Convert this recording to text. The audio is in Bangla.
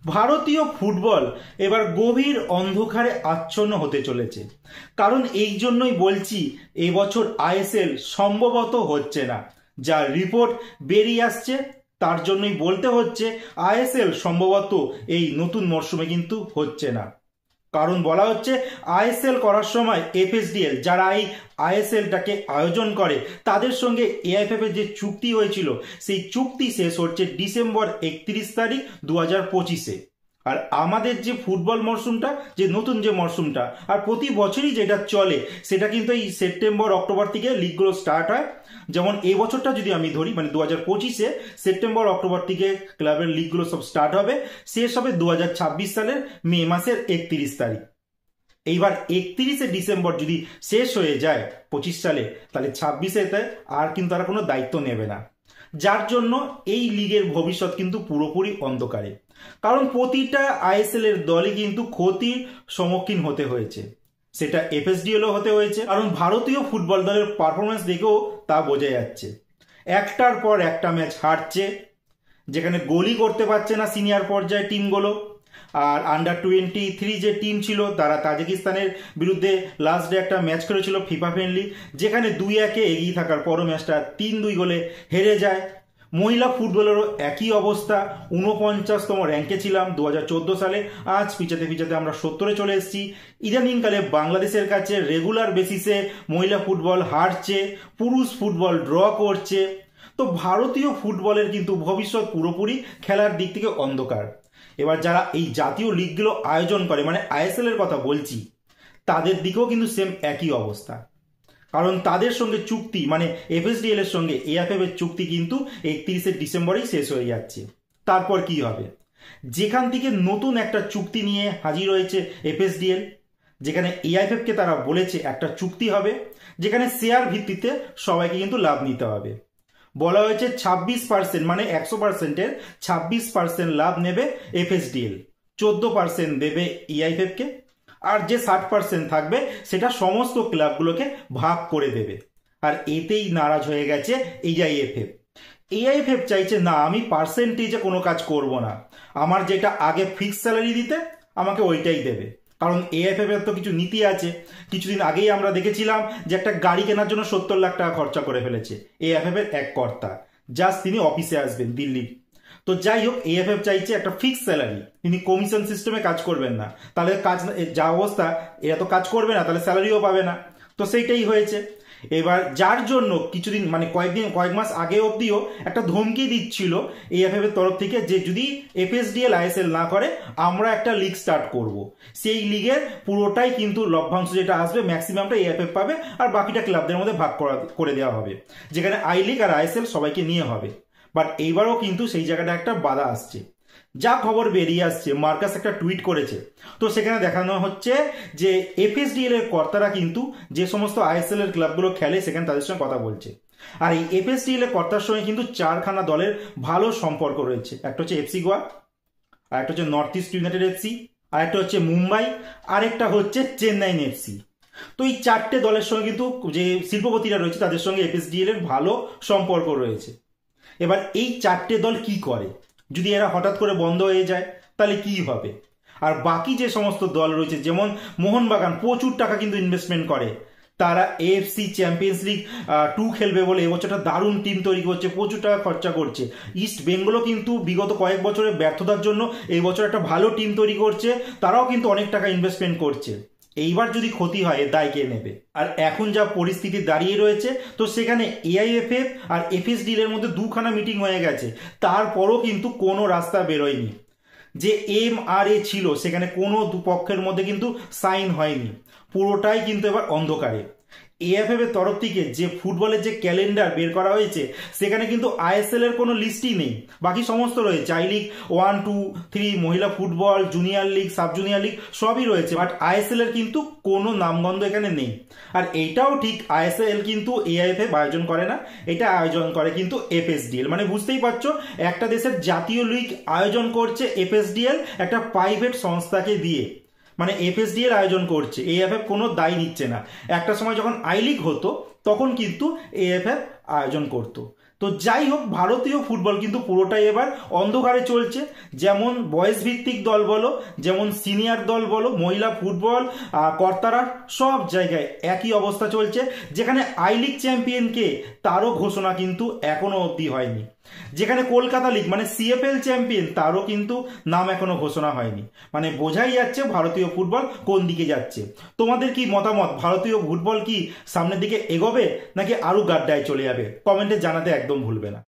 ভারতীয় ফুটবল এবার গভীর অন্ধকারে আচ্ছন্ন হতে চলেছে। কারণ এই জন্যই বলছি, এবছর আইএসএল সম্ভবত হচ্ছে না। যা রিপোর্ট বেরিয়ে আসছে তার জন্যই বলতে হচ্ছে আইএসএল সম্ভবত এই নতুন মরশুমে কিন্তু হচ্ছে না। কারণ বলা হচ্ছে আইএসএল করার সময় এফএসডিএল, যারা এই আইএসএলটাকে আয়োজন করে, তাদের সঙ্গে এআইএফএফ এর যে চুক্তি হয়েছিল সেই চুক্তি শেষ হচ্ছে ডিসেম্বর 31 তারিখ 2025-এ। আর আমাদের যে ফুটবল মরশুমটা, যে নতুন যে মরশুমটা আর প্রতি বছরই যেটা চলে, সেটা কিন্তু এই সেপ্টেম্বর অক্টোবর থেকে লিগগুলো স্টার্ট হয়। যেমন এই বছরটা যদি আমি ধরি, মানে 2025-এ সেপ্টেম্বর অক্টোবর থেকে ক্লাবের লিগগুলো সব স্টার্ট হবে, শেষ হবে 2026 সালের মে মাসের 31 তারিখ। এইবার 31শে ডিসেম্বর যদি শেষ হয়ে যায় 25 সালে, তাহলে 26-এতে আর কিন্তু তারা কোনো দায়িত্ব নেবে না। যার জন্য এই লিগের ভবিষ্যৎ কিন্তু পুরোপুরি অন্ধকারে। কারণ প্রতিটা আইএসএল এর দলই কিন্তু ক্ষতির সম্মুখীন হতে হয়েছে, সেটা এফএসডিএলও হতে হয়েছে। কারণ ভারতীয় ফুটবল দলের পারফরমেন্স দেখেও তা বোঝা যাচ্ছে, একটার পর একটা ম্যাচ হারছে, যেখানে গোলই করতে পারছে না সিনিয়র পর্যায়ে টিমগুলো। আর আন্ডার-23 যে টিম ছিল, তারা তাজিকিস্তানের বিরুদ্ধে লাস্ট ডে একটা ম্যাচ খেলেছিল ফিফা ফ্রেন্ডলি, যেখানে 2-1 এগিয়ে থাকার পরও ম্যাচটা 3-2 গোলে হেরে যায়। মহিলা ফুটবলেরও একই অবস্থা। 49তম র্যাঙ্কে ছিলাম 2014 সালে, আজ পিছাতে পিছাতে আমরা 70-এ চলে এসেছি। ইদানিংকালে বাংলাদেশের কাছে রেগুলার বেসিসে মহিলা ফুটবল হারছে, পুরুষ ফুটবল ড্র করছে। তো ভারতীয় ফুটবলের কিন্তু ভবিষ্যৎ পুরোপুরি খেলার দিক থেকে অন্ধকার। এবার যারা এই জাতীয় লিগগুলো আয়োজন করে, মানে আইএসএল এর কথা বলছি, তাদের দিকেও কিন্তু সেম একই অবস্থা। কারণ তাদের সঙ্গে চুক্তি, মানে এফএসডিএল এর সঙ্গে এআইএফএফ এর চুক্তি কিন্তু 31শে ডিসেম্বরেই শেষ হয়ে যাচ্ছে। তারপর কি হবে? যেখান থেকে নতুন একটা চুক্তি নিয়ে হাজির হয়েছে এফএসডিএল, যেখানে এআইএফএফ কে তারা বলেছে একটা চুক্তি হবে যেখানে শেয়ার ভিত্তিতে সবাইকে কিন্তু লাভ নিতে হবে। বলা হয়েছে 26%, মানে 100%-এর 26% লাভ নেবে এফএসডিএল, 14% দেবে এআইএফএফ কে, আর যে 60% থাকবে সেটা সমস্ত ক্লাবগুলোকে ভাগ করে দেবে। আর এতেই নারাজ হয়ে গেছে এআইএফএফ। এআইএফএফ চাইছে না, আমি পার্সেন্টেজে কোনো কাজ করব না, আমার যেটা আগে ফিক্স স্যালারি দিতে আমাকে ওইটাই দেবে। কারণ এআইএফএফ এর তো কিছু নীতি আছে। কিছুদিন আগেই আমরা দেখেছিলাম যে একটা গাড়ি কেনার জন্য 70 লাখ টাকা খরচা করে ফেলেছে এআইএফএফ এর এক কর্তা, জাস্ট তিনি অফিসে আসবেন দিল্লির। তো যাই হোক, এএফএফ চাইছে একটা ফিক্স স্যালারি, তিনি কমিশন সিস্টেমে কাজ করবেন না, তাহলে কাজ যা অবস্থা, এরা তো কাজ করবে না, তাহলে স্যালারিও পাবে না। তো সেইটাই হয়েছে। এবার যার জন্য কিছুদিন, মানে কয়েক মাস আগে অবধিও একটা ধমকি দিচ্ছিল এএফএফ এর তরফ থেকে যে যদি এফএসডিএল আইএসএল না করে আমরা একটা লিগ স্টার্ট করব। সেই লিগের পুরোটাই কিন্তু লভ্যাংশ যেটা আসবে ম্যাক্সিমামটা এএফএফ পাবে, আর বাকিটা ক্লাবদের মধ্যে ভাগ করে দেওয়া হবে, যেখানে আই লিগ আর আইএসএল সবাইকে নিয়ে হবে। বাট এইবারও কিন্তু সেই জায়গাটা একটা বাধা আসছে। যা খবর বেরিয়ে আসছে, মার্কাস একটা টুইট করেছে, তো সেখানে দেখানো হচ্ছে যে এফএসডিএল এর কর্তারা কিন্তু যে সমস্ত আইএসএল এর ক্লাবগুলো খেলে সেখানে তাদের সঙ্গে কথা বলছে। আর এই এফএসডিএল এর কর্তার সঙ্গে কিন্তু 4খানা দলের ভালো সম্পর্ক রয়েছে। একটা হচ্ছে এফসি গোয়া, আর একটা হচ্ছে নর্থ ইস্ট ইউনাইটেড এফসি, আর একটা হচ্ছে মুম্বাই, আর একটা হচ্ছে চেন্নাইন এফসি। তো এই 4টে দলের সঙ্গে কিন্তু যে শিল্পপতিরা রয়েছে তাদের সঙ্গে এফএসডিএল এর ভালো সম্পর্ক রয়েছে। এবার এই 4টে দল কি করে, যদি এরা হঠাৎ করে বন্ধ হয়ে যায় তাহলে কি হবে? আর বাকি যে সমস্ত দল রয়েছে, যেমন মোহনবাগান প্রচুর টাকা কিন্তু ইনভেস্টমেন্ট করে, তারা এএফসি চ্যাম্পিয়ন্স লিগ 2 খেলবে বলে এবছরটা দারুণ টিম তৈরি করছে, প্রচুর টাকা খরচা করছে। ইস্ট বেঙ্গলও কিন্তু বিগত কয়েক বছরের ব্যর্থতার জন্য এই বছর একটা ভালো টিম তৈরি করছে, তারাও কিন্তু অনেক টাকা ইনভেস্টমেন্ট করছে। এইবার যদি ক্ষতি হয়, এর দায় কে নেবে? আর এখন যা পরিস্থিতি দাঁড়িয়ে রয়েছে, তো সেখানে এআইএফএফ আর এফএসডিএল এর মধ্যে 2খানা মিটিং হয়ে গেছে, তারপরও কিন্তু কোনো রাস্তা বেরোয়নি। যে এমআরএ ছিল সেখানে কোনো দুপক্ষের মধ্যে কিন্তু সাইন হয়নি, পুরোটাই কিন্তু এবার অন্ধকারে। এএফএফ এর তরফ থেকে যে ফুটবলের যে ক্যালেন্ডার বের করা হয়েছে সেখানে কিন্তু আইএসএল এর কোনো লিস্টই নেই, বাকি সমস্ত রয়েছে। আই লিগ 1, 2, 3, মহিলা football, junior league, sub junior league সবই রয়েছে, বাট আইএসএল এর কিন্তু কোনো নামগন্ধ এখানে নেই। আর এইটাও ঠিক, আইএসএল কিন্তু এআইএফএফ আয়োজন করে না, এটা আয়োজন করে কিন্তু এফএসডিএল। মানে বুঝতেই পারছো, একটা দেশের জাতীয় লিগ আয়োজন করছে এফএসডিএল একটা প্রাইভেট সংস্থাকে দিয়ে, মানে এফএসডিএল আয়োজন করছে, এএফএফ কোনো দায় নিচ্ছে না। একটা সময় যখন আই লিগ হতো তখন কিন্তু এএফএফ আয়োজন করতো। তো যাই হোক, ভারতীয় ফুটবল কিন্তু পুরোটাই এবার অন্ধকারে চলছে। যেমন বয়স ভিত্তিক দল বলো, যেমন সিনিয়র দল বলো, মহিলা ফুটবল কর্তারা, সব জায়গায় একই অবস্থা চলছে। যেখানে আই লিগ চ্যাম্পিয়নকে তারও ঘোষণা কিন্তু এখনো অবধি হয়নি। যেখানে কলকাতা লিগ মানে সিএফএল চ্যাম্পিয়ন তারও কিন্তু নাম এখনো ঘোষণা হয়নি। মানে বোঝাই যাচ্ছে ভারতীয় ফুটবল কোন দিকে যাচ্ছে। তোমাদের কি মতামত? ভারতীয় ফুটবল কি সামনের দিকে এগোবে নাকি আরো গাড্ডায় চলে যাবে? কমেন্টে জানাতে একদম ভুলবে না।